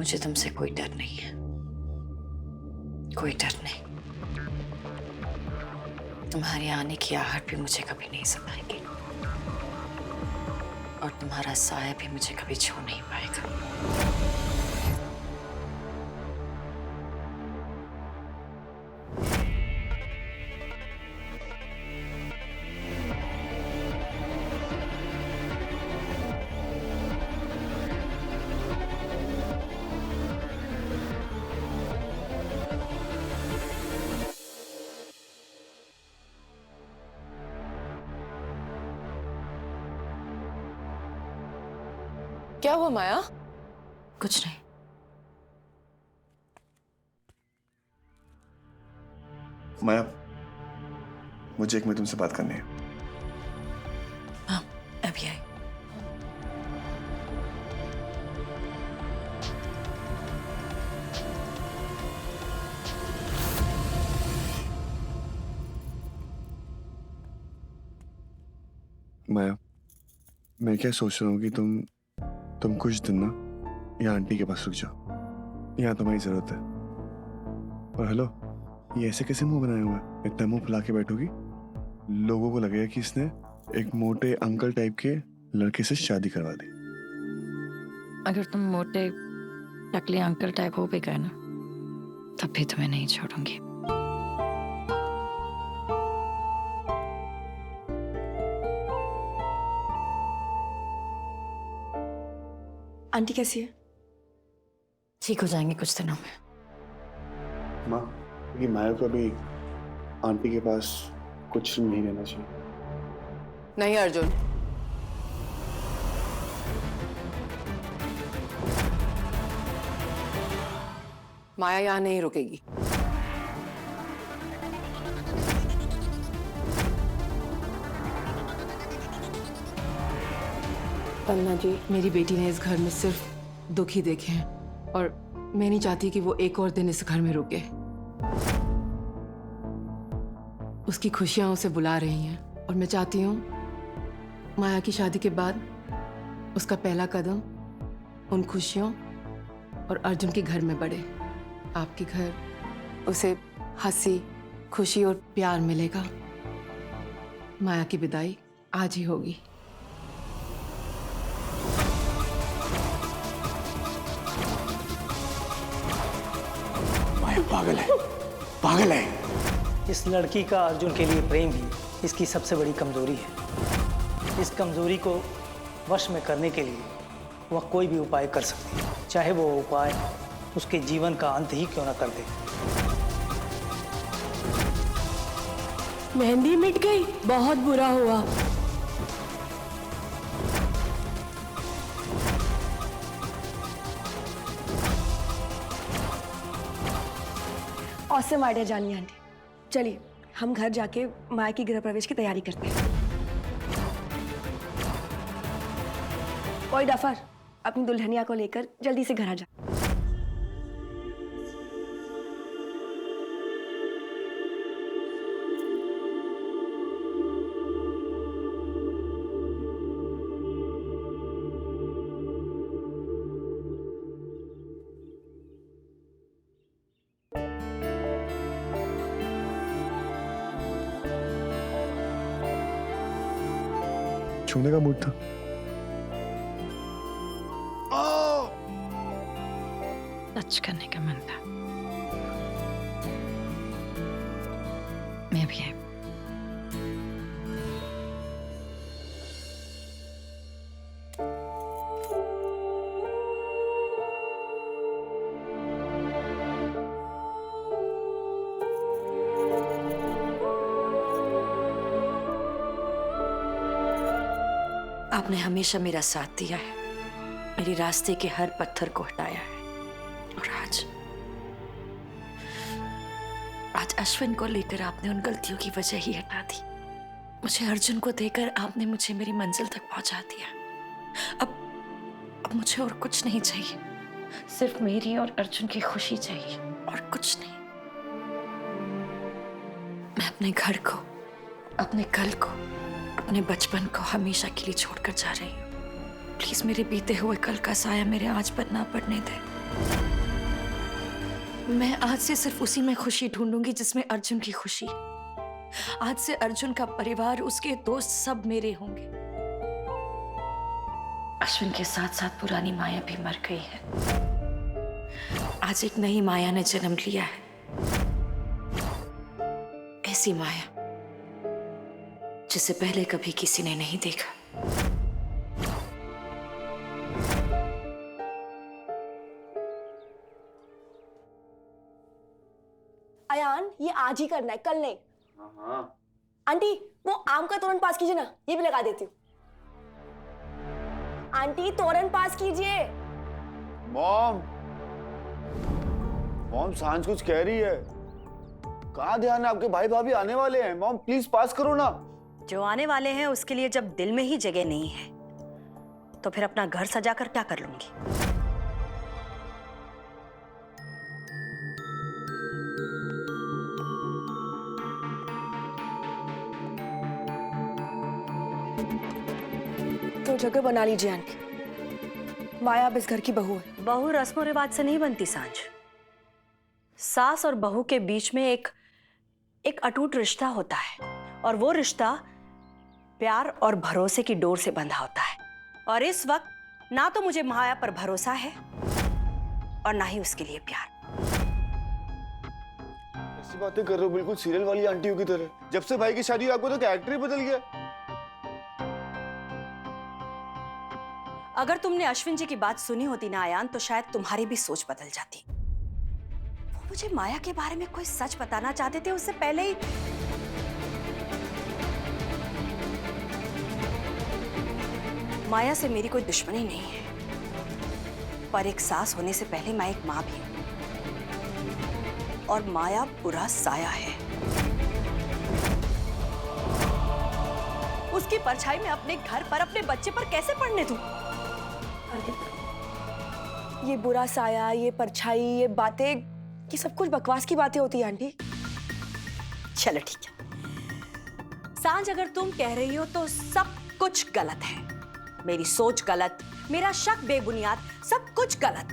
मुझे तुमसे कोई डर नहीं है, कोई डर नहीं। तुम्हारे आने की आहट भी मुझे कभी नहीं सताएगी और तुम्हारा साया भी मुझे कभी छू नहीं पाएगा। क्या हुआ माया? कुछ नहीं। माया, मुझे एक मिनट तुमसे बात करनी है। हाँ, अभी आई। माया, मैं क्या सोच रहा हूँ कि तुम कुछ दिन ना यहाँ आंटी के पास रुक जाओ। यहाँ तुम्हारी जरूरत है। और हेलो, ये ऐसे कैसे मुंह बनाया हुआ है? इतना मुंह फुला के बैठोगी, लोगों को लगेगा कि इसने एक मोटे अंकल टाइप के लड़के से शादी करवा दी। अगर तुम मोटे टकले अंकल टाइप हो भी गए ना, तब भी तुम्हें नहीं छोड़ूंगी। आंटी कैसी है? ठीक हो जाएंगे कुछ दिनों में। माँ, ये माया को अभी आंटी के पास कुछ नहीं रहना चाहिए। नहीं अर्जुन, माया यहाँ नहीं रुकेगी। पन्ना जी, मेरी बेटी ने इस घर में सिर्फ दुख ही देखे हैं और मैं नहीं चाहती कि वो एक और दिन इस घर में रुके। उसकी खुशियां उसे बुला रही हैं और मैं चाहती हूँ माया की शादी के बाद उसका पहला कदम उन खुशियों और अर्जुन के घर में बढ़े। आपके घर उसे हंसी, खुशी और प्यार मिलेगा। माया की विदाई आज ही होगी। माया पागल है, पागल है। इस लड़की का अर्जुन के लिए प्रेम ही इसकी सबसे बड़ी कमजोरी है। इस कमजोरी को वश में करने के लिए वह कोई भी उपाय कर सकती है, चाहे वो उपाय उसके जीवन का अंत ही क्यों ना कर दे। मेहंदी मिट गई, बहुत बुरा हुआ। ऑसम आइडिया जानिए आंटी। चलिए हम घर जाके माया की गृह प्रवेश की तैयारी करते हैं। ओए डफर, अपनी दुल्हनिया को लेकर जल्दी से घर आ जा। छूने का मूड था। टच करने का मन था। मैं भी आई। आपने हमेशा मेरा साथ दिया है, मेरे रास्ते के हर पत्थर को हटाया है और आज अश्विन को लेकर आपने उन गलतियों की वजह ही हटा दी। मुझे अर्जुन को देकर आपने मुझे मेरी मंजिल तक पहुंचा दिया। अब मुझे और कुछ नहीं चाहिए, सिर्फ मेरी और अर्जुन की खुशी चाहिए और कुछ नहीं। मैं अपने घर को, अपने कल को, अपने बचपन को हमेशा के लिए छोड़कर जा रही हूँ। प्लीज मेरे बीते हुए कल का साया मेरे आज पर ना पड़ने दे। मैं आज से सिर्फ उसी में खुशी ढूंढूंगी जिसमें अर्जुन की खुशी। आज से अर्जुन का परिवार, उसके दोस्त सब मेरे होंगे। अश्विन के साथ साथ पुरानी माया भी मर गई है। आज एक नई माया ने जन्म लिया है। ऐसी माया जिसे पहले कभी किसी ने नहीं देखा। अयान, ये आज ही करना है, कल नहीं। आंटी, वो आम का तोरण पास कीजिए ना, ये भी लगा देती हूँ। आंटी, तोरण पास कीजिए। मॉम, मॉम सांझ कुछ कह रही है। कहाँ ध्यान है, आपके भाई भाभी आने वाले हैं। मॉम प्लीज पास करो ना। जो आने वाले हैं उसके लिए जब दिल में ही जगह नहीं है तो फिर अपना घर सजाकर क्या कर लूंगी। तो जगह बना लीजिए आंटी। माया अब इस घर की बहू है। बहू रस्मों रिवाज से नहीं बनती सांझ। सास और बहू के बीच में एक अटूट रिश्ता होता है और वो रिश्ता प्यार और भरोसे की डोर से बंधा होता है। और इस वक्त ना तो मुझे माया पर भरोसा है और ना ही उसके लिए प्यार। ऐसी बातें कर रहे हो बिल्कुल सीरियल वाली आंटियों की तरह। जब से भाई की शादी हुई आपको तो कैरेक्टर ही बदल गया। अगर तुमने अश्विन जी की बात सुनी होती ना आयान, तो शायद तुम्हारी भी सोच बदल जाती। वो मुझे माया के बारे में कोई सच बताना चाहते थे उससे पहले ही। माया से मेरी कोई दुश्मनी नहीं है, पर एक सास होने से पहले मैं एक मां भी हूं और माया बुरा साया है। उसकी परछाई में अपने घर पर, अपने बच्चे पर कैसे पड़ने दूं? ये बुरा साया, ये परछाई, ये बातें, ये सब कुछ बकवास की बातें होती है आंटी। चलो ठीक है सांझ, अगर तुम कह रही हो तो सब कुछ गलत है। मेरी सोच गलत, मेरा शक बेबुनियाद, सब कुछ गलत।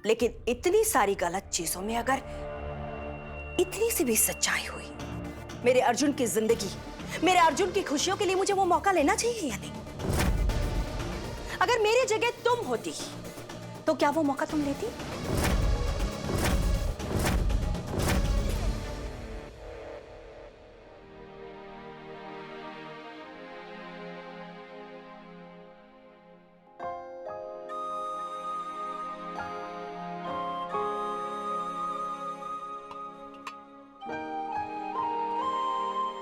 लेकिन इतनी सारी गलत चीजों में अगर इतनी सी भी सच्चाई हुई, मेरे अर्जुन की जिंदगी, मेरे अर्जुन की खुशियों के लिए मुझे वो मौका लेना चाहिए या नहीं? अगर मेरी जगह तुम होती तो क्या वो मौका तुम लेती?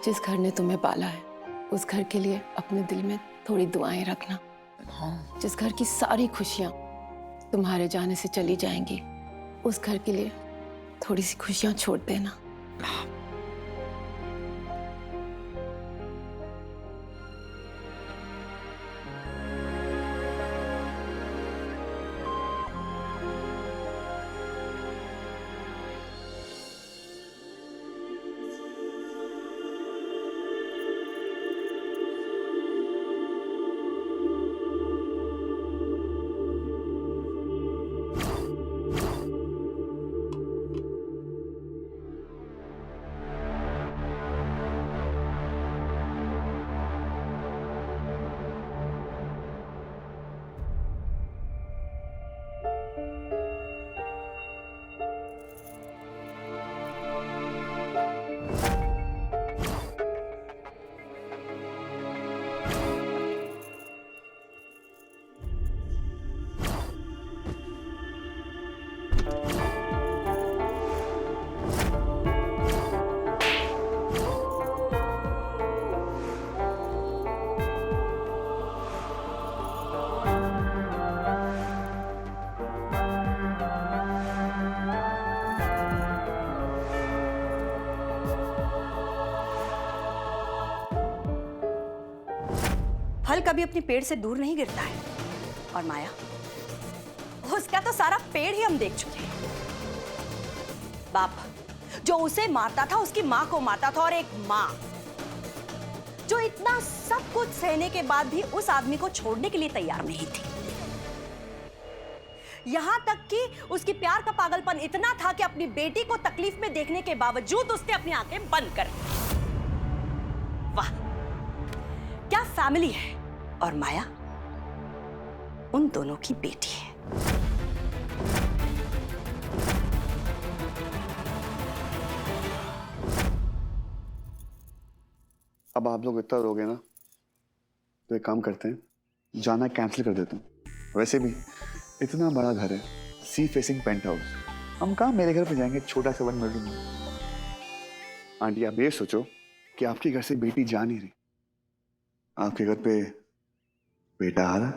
जिस घर ने तुम्हें पाला है उस घर के लिए अपने दिल में थोड़ी दुआएं रखना। जिस घर की सारी खुशियां तुम्हारे जाने से चली जाएंगी, उस घर के लिए थोड़ी सी खुशियां छोड़ देना। फल कभी अपने पेड़ से दूर नहीं गिरता है। और माया, उसका तो सारा पेड़ ही हम देख चुके हैं। बाप जो उसे मारता था, उसकी मां को मारता था, और एक मां जो इतना सब कुछ सहने के बाद भी उस आदमी को छोड़ने के लिए तैयार नहीं थी। यहाँ तक कि उसकी प्यार का पागलपन इतना था कि अपनी बेटी को तकलीफ में देखने के बावजूद उसने अपनी आंखें बंद कर दी। वाह, क्या फैमिली है। और माया उन दोनों की बेटी है। अब आप लोग इतना रोगे ना तो एक काम करते हैं, जाना कैंसिल कर देता हूँ। वैसे भी इतना बड़ा घर है, सी फेसिंग पेंट हाउस, हम कहाँ मेरे घर पे जाएंगे छोटा सा 1 बेडरूम में। आंटी आप ये सोचो कि आपके घर से बेटी जा नहीं रही, आपके घर पे बेटा आ रहा।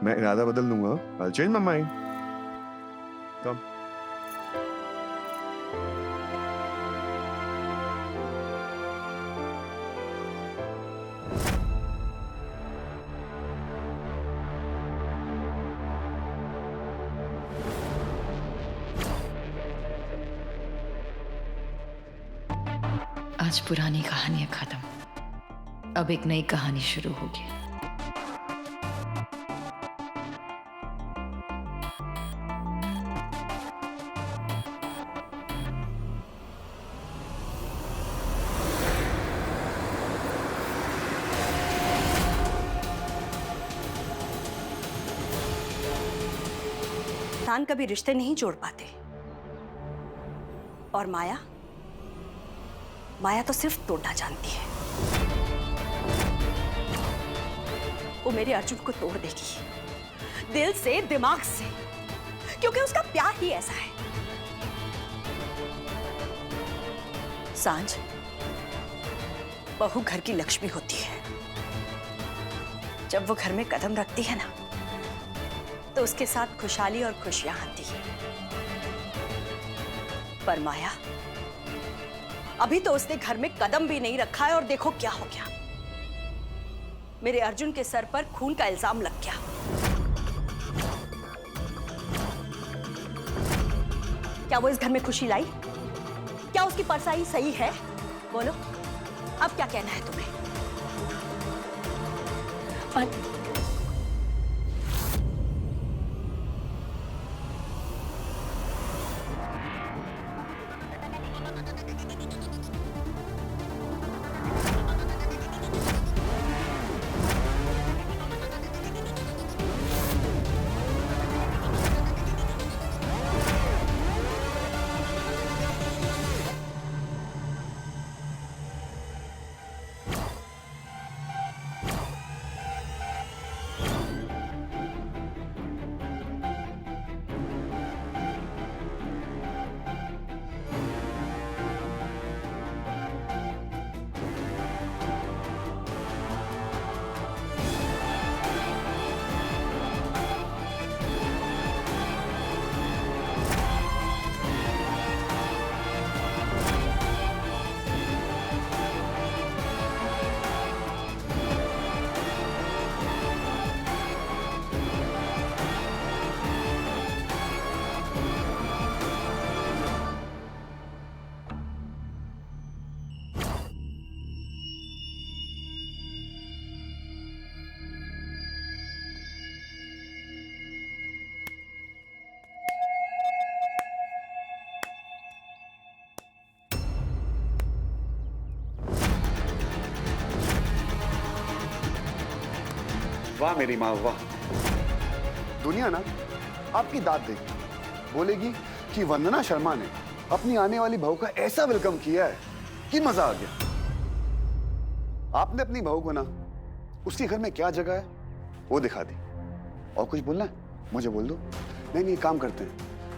मैं इरादा बदल दूंगा, I'll change my mind. Come. आज पुरानी कहानियां खत्म, अब एक नई कहानी शुरू होगी। इंसान कभी रिश्ते नहीं जोड़ पाते। और माया, माया तो सिर्फ तोड़ना जानती है। वो मेरे अर्जुन को तोड़ देगी, दिल से, दिमाग से, क्योंकि उसका प्यार ही ऐसा है। सांझ, बहू घर की लक्ष्मी होती है। जब वो घर में कदम रखती है ना, तो उसके साथ खुशहाली और खुशियां आती है। पर माया, अभी तो उसने घर में कदम भी नहीं रखा है और देखो क्या हो गया। मेरे अर्जुन के सर पर खून का इल्जाम लग गया। क्या वो इस घर में खुशी लाई? क्या उसकी परछाई सही है? बोलो, अब क्या कहना है तुम्हें? वाह मेरी माँ वाह। दुनिया ना आपकी दाद देगी, बोलेगी कि वंदना शर्मा ने अपनी आने वाली बहू का ऐसा वेलकम किया है कि मजा आ गया। आपने अपनी बहू को ना उसके घर में क्या जगह है वो दिखा दी। और कुछ बोलना है मुझे बोल दो। नहीं नहीं, काम करते हैं,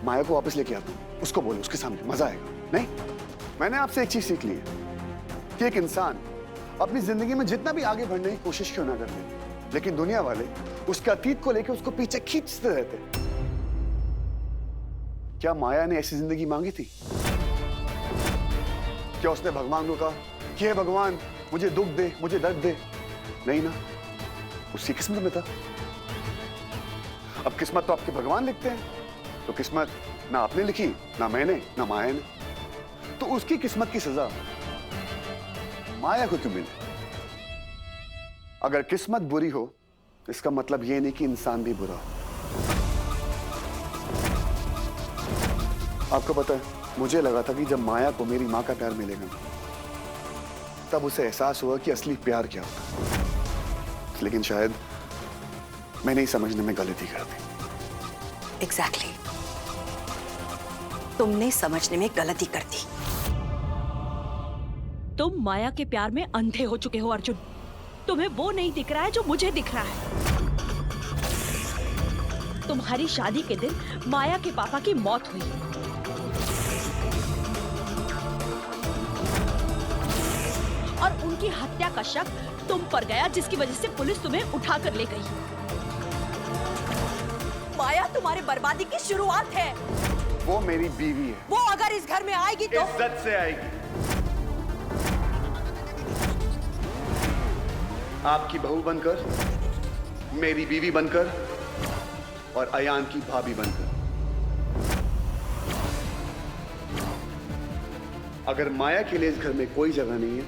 माया को वापस लेके आता हूँ, उसको बोलो, उसके सामने मजा आएगा। नहीं, मैंने आपसे एक चीज सीख ली है कि एक इंसान अपनी जिंदगी में जितना भी आगे बढ़ने की कोशिश क्यों ना करते, लेकिन दुनिया वाले उसके अतीत को लेकर उसको पीछे खींचते रहते। क्या माया ने ऐसी जिंदगी मांगी थी? क्या उसने भगवान को कहा कि हे भगवान मुझे दुख दे, मुझे दर्द दे? नहीं ना, उसकी किस्मत में था। अब किस्मत तो आपके भगवान लिखते हैं, तो किस्मत ना आपने लिखी, ना मैंने, ना माया ने। तो उसकी किस्मत की सजा माया को क्यों मिले? अगर किस्मत बुरी हो इसका मतलब ये नहीं कि इंसान भी बुरा हो। आपको पता है, मुझे लगा था कि जब माया को मेरी माँ का प्यार मिलेगा तब उसे एहसास हुआ कि असली प्यार क्या होता है। लेकिन शायद मैंने ही समझने में गलती कर दी। एग्जैक्टली तुमने समझने में गलती कर दी। तुम माया के प्यार में अंधे हो चुके हो अर्जुन। तुम्हें वो नहीं दिख रहा है जो मुझे दिख रहा है। तुम्हारी शादी के दिन माया के पापा की मौत हुई। और उनकी हत्या का शक तुम पर गया, जिसकी वजह से पुलिस तुम्हें उठा कर ले गई। माया तुम्हारे बर्बादी की शुरुआत है। वो मेरी बीवी है। वो अगर इस घर में आएगी तो इज्जत से आएगी। आपकी बहू बनकर, मेरी बीवी बनकर और अयान की भाभी बनकर। अगर माया के लिए इस घर में कोई जगह नहीं है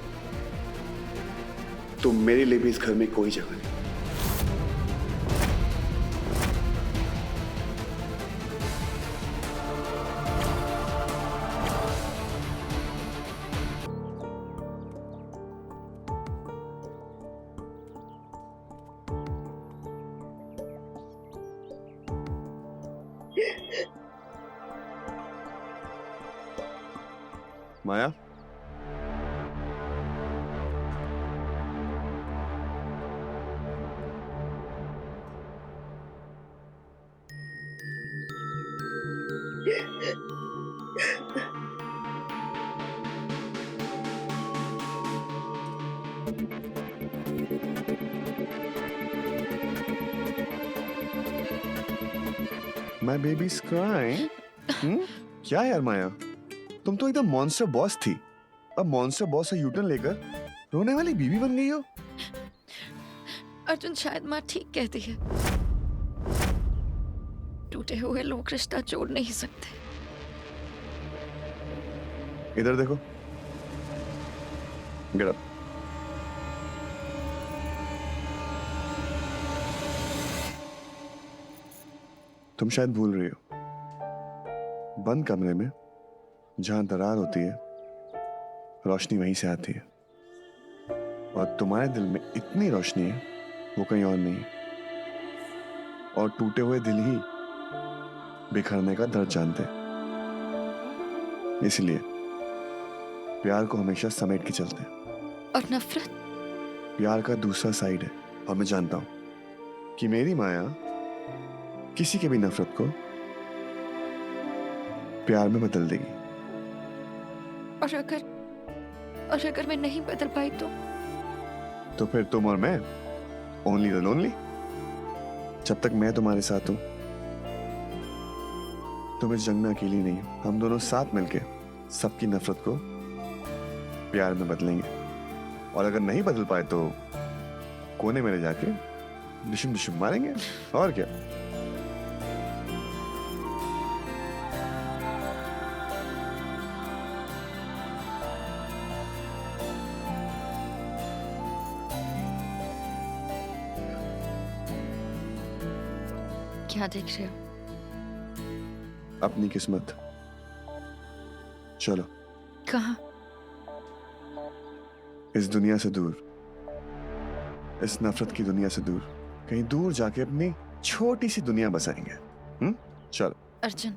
तो मेरे लिए भी इस घर में कोई जगह नहीं। माया, My baby's crying. क्या यार माया, तुम तो एकदम मॉन्स्टर बॉस थी। अब मॉन्स्टर बॉस से यूटर्न लेकर रोने वाली बीवी बन गई हो। अर्जुन, शायद माँ ठीक कहती है। टूटे हुए लोग रिश्ता जोड़ नहीं सकते। इधर देखो। Get up. तुम शायद भूल रही हो, बंद कमरे में जहां दरार होती है रोशनी वहीं से आती है। और तुम्हारे दिल में इतनी रोशनी है वो कहीं और नहीं है। और टूटे हुए दिल ही बिखरने का दर्द जानते हैं। इसलिए प्यार को हमेशा समेट के चलते हैं। और नफरत प्यार का दूसरा साइड है। और मैं जानता हूं कि मेरी माया किसी के भी नफरत को प्यार में बदल देगी। और अगर मैं नहीं बदल पाई तो फिर तुम और मैं ओनली द लोनली। जब तक मैं तुम्हारे साथ हूं तुम इस जंग में अकेली नहीं हो। हम दोनों साथ मिलके सबकी नफरत को प्यार में बदलेंगे। और अगर नहीं बदल पाए तो कोने में ले जाके डिशुम डिशुम मारेंगे। और क्या। क्या देख रहे हो? अपनी किस्मत। चलो। कहाँ? इस दुनिया से दूर, इस नफरत की दुनिया से दूर, कहीं दूर जाके अपनी छोटी सी दुनिया बसाएंगे। चलो। अर्जुन,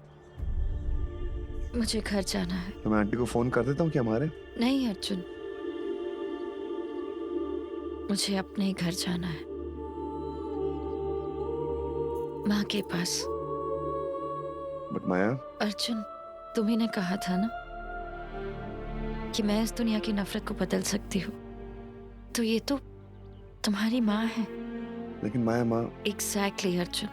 मुझे घर जाना है। तो मैं आंटी को फोन कर देता हूँ कि हमारे। नहीं अर्जुन, मुझे अपने ही घर जाना है, माँ के पास। बट माया। अर्जुन, तुम्ही ने कहा था ना कि मैं इस दुनिया की नफरत को बदल सकती हूँ, तो ये तो तुम्हारी माँ है। लेकिन माया माँ। एग्जैक्टली अर्जुन,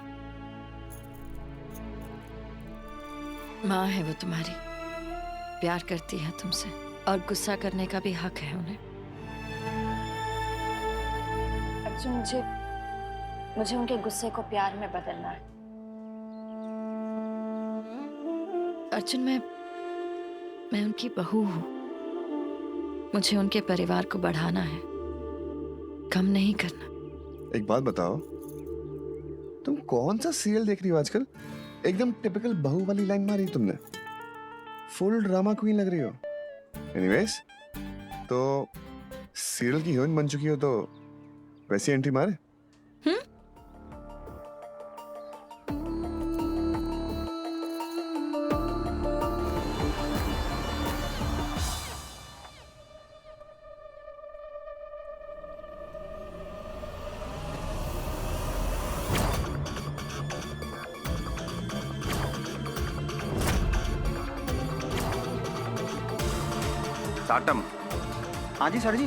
माँ है वो तुम्हारी, प्यार करती है तुमसे और गुस्सा करने का भी हक है उन्हें। अर्जुन, मुझे उनके गुस्से को प्यार में बदलना है। अर्जुन, मैं उनकी बहू हूँ। मुझे उनके परिवार को बढ़ाना है, कम नहीं करना। एक बात बताओ, तुम कौन सा सीरियल देख रही हो आजकल? एकदम टिपिकल बहू वाली लाइन मारी तुमने, फुल ड्रामा क्वीन लग रही हो। एनीवेज, तो सीरियल की हीरोइन बन चुकी हो तो वैसी एंट्री मारे। साटम। हाँ जी सर जी।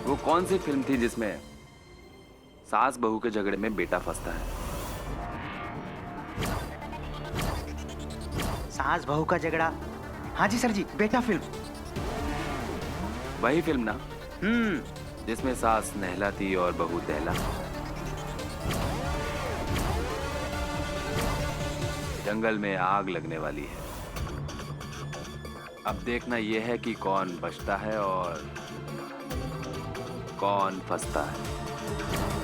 वो कौन सी फिल्म थी जिसमें सास बहू के झगड़े में बेटा फंसता है? सास बहू का झगड़ा। हाँ जी सर जी, बेटा फिल्म। वही फिल्म ना जिसमें सास नहला थी और बहू दहला। जंगल में आग लगने वाली है, अब देखना यह है कि कौन बचता है और कौन फंसता है।